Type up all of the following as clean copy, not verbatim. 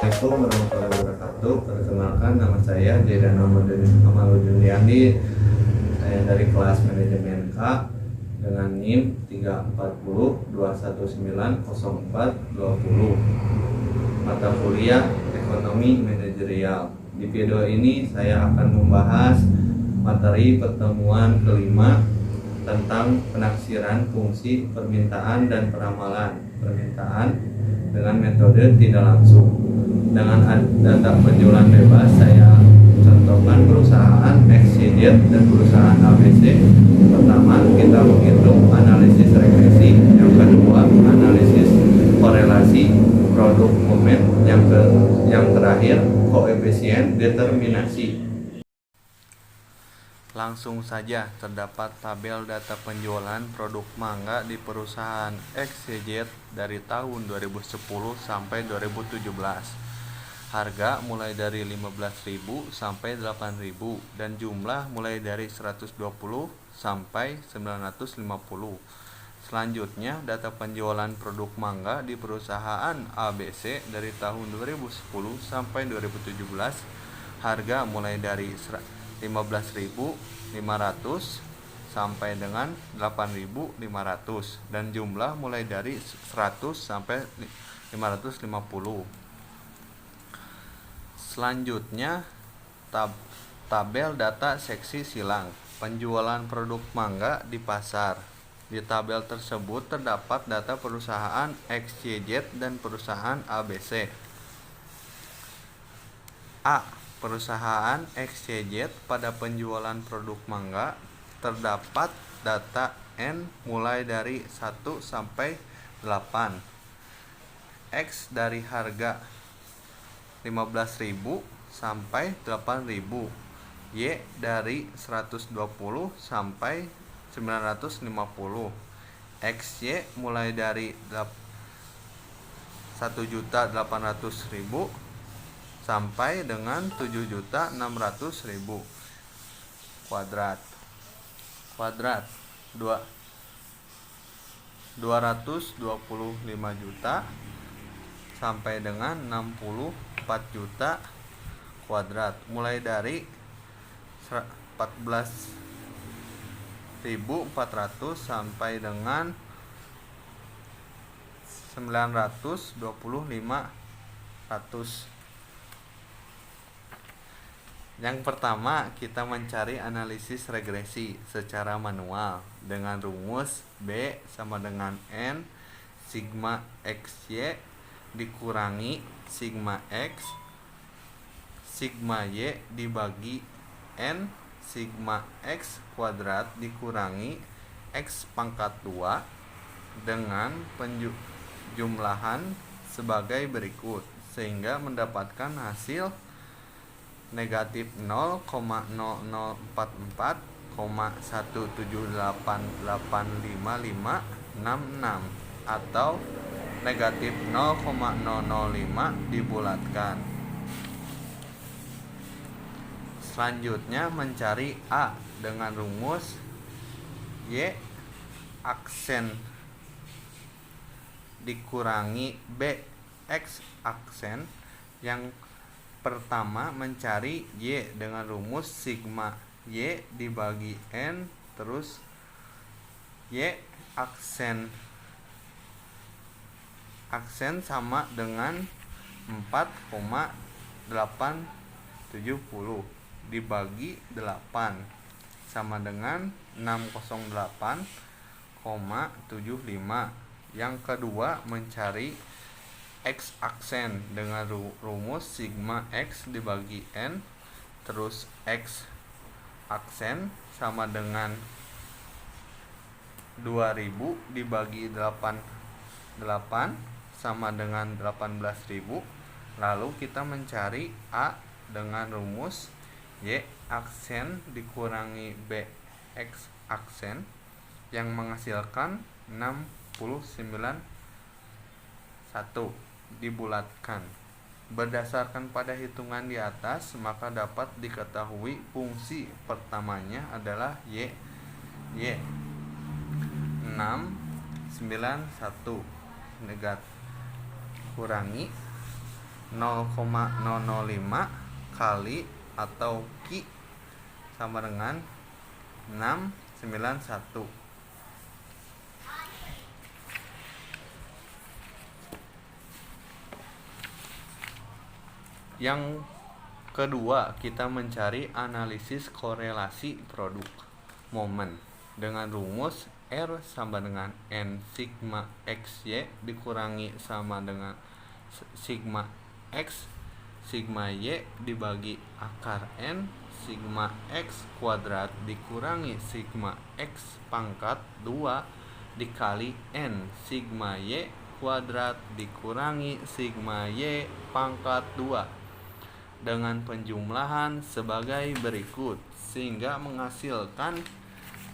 Assalamualaikum warahmatullahi wabarakatuh. Perkenalkan, nama saya Jaidan Amaluddin Liandi. Saya dari kelas manajemen K dengan NIM 340219040. Mata kuliah Ekonomi Manajerial. Di video ini saya akan membahas materi pertemuan kelima tentang penaksiran fungsi permintaan dan peramalan permintaan dengan metode tidak langsung. Dengan data penjualan bebas, saya contohkan perusahaan XYZ dan perusahaan ABC. Pertama, kita menghitung analisis regresi. Yang kedua, analisis korelasi produk momen. Yang terakhir, koefisien determinasi. Langsung saja, terdapat tabel data penjualan produk mangga di perusahaan XYZ dari tahun 2010 sampai 2017. Harga mulai dari 15.000 sampai 8.000 dan jumlah mulai dari 120 sampai 950. Selanjutnya, data penjualan produk mangga di perusahaan ABC dari tahun 2010 sampai 2017. Harga mulai dari 15.500 sampai dengan 8.500 dan jumlah mulai dari 100 sampai 550. Selanjutnya, tabel data seksi silang penjualan produk mangga di pasar. Di tabel tersebut terdapat data perusahaan XYZ dan perusahaan ABC. A. Perusahaan XYZ pada penjualan produk mangga terdapat data N mulai dari 1 sampai 8. X dari harga 15.000 sampai 8.000. Y dari 120 sampai 950. XY mulai dari 1.800.000 sampai dengan 7.600.000. Kuadrat 225 juta sampai dengan 64 juta kuadrat, mulai dari 14.400 sampai dengan 925.000. Yang pertama, kita mencari analisis regresi secara manual dengan rumus B sama dengan N sigma XY dikurangi sigma X sigma Y dibagi N sigma X kuadrat dikurangi X pangkat 2 dengan penjumlahan sebagai berikut, sehingga mendapatkan hasil negatif 0,044,1788556 atau negatif 0,005 dibulatkan. Selanjutnya, mencari A dengan rumus Y aksen dikurangi B X aksen. Yang pertama, mencari Y dengan rumus sigma Y dibagi N, terus Y aksen sama dengan 4,870 dibagi 8 sama dengan 608,75. Yang kedua, mencari X aksen dengan rumus sigma X dibagi N, terus X aksen sama dengan 2000 dibagi 8 sama dengan 18.000. Lalu kita mencari A dengan rumus Y aksen dikurangi B X aksen yang menghasilkan 69,1 dibulatkan. Berdasarkan pada hitungan di atas, maka dapat diketahui fungsi pertamanya adalah Y 691 negatif kurangi 0,005 kali atau Ki sama dengan 691. Yang kedua, kita mencari analisis korelasi produk momen dengan rumus R sama dengan N sigma XY dikurangi sama dengan sigma X sigma Y dibagi akar N sigma X kuadrat dikurangi sigma X pangkat 2 dikali N sigma Y kuadrat dikurangi sigma Y pangkat 2 dengan penjumlahan sebagai berikut, sehingga menghasilkan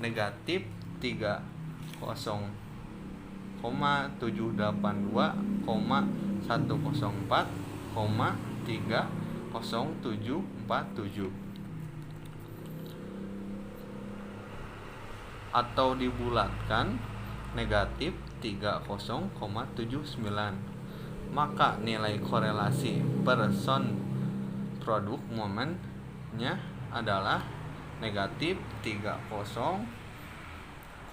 negatif 30,784,104,30747 atau dibulatkan negatif 30,79. Maka nilai korelasi person produk momennya adalah negatif 30,79.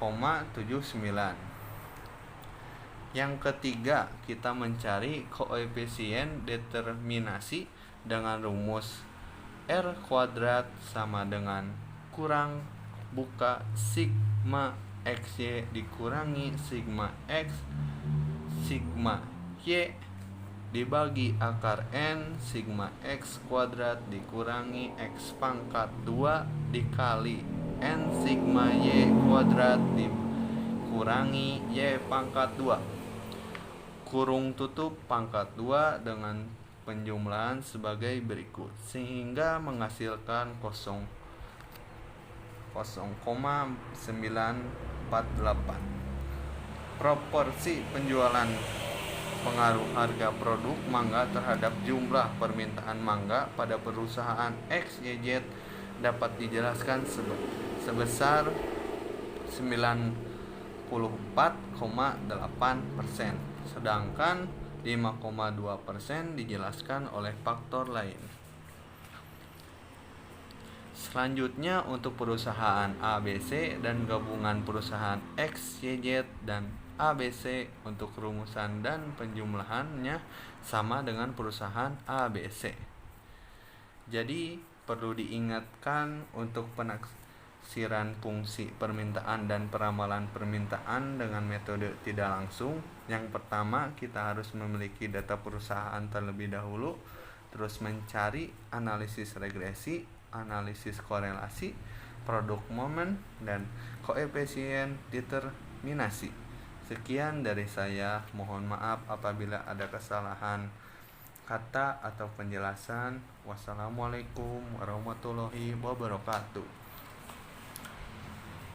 Yang ketiga, kita mencari koefisien determinasi dengan rumus R kuadrat sama dengan kurang buka sigma XY dikurangi sigma X sigma Y dibagi akar N sigma X kuadrat dikurangi X pangkat 2 dikali N sigma Y kuadrat dikurangi Y pangkat 2 kurung tutup pangkat 2 dengan penjumlahan sebagai berikut, sehingga menghasilkan 0,948. Proporsi penjualan pengaruh harga produk mangga terhadap jumlah permintaan mangga pada perusahaan XYZ dapat dijelaskan sebesar 94,8%, sedangkan 5,2% dijelaskan oleh faktor lain. Selanjutnya untuk perusahaan ABC dan gabungan perusahaan XYZ dan ABC untuk rumusan dan penjumlahannya sama dengan perusahaan ABC. Jadi perlu diingatkan untuk penaksiran fungsi permintaan dan peramalan permintaan dengan metode tidak langsung. Yang pertama, kita harus memiliki data perusahaan terlebih dahulu, terus mencari analisis regresi, analisis korelasi, produk momen, dan koefisien determinasi. Sekian dari saya, mohon maaf apabila ada kesalahan kata atau penjelasan. Wassalamualaikum warahmatullahi wabarakatuh.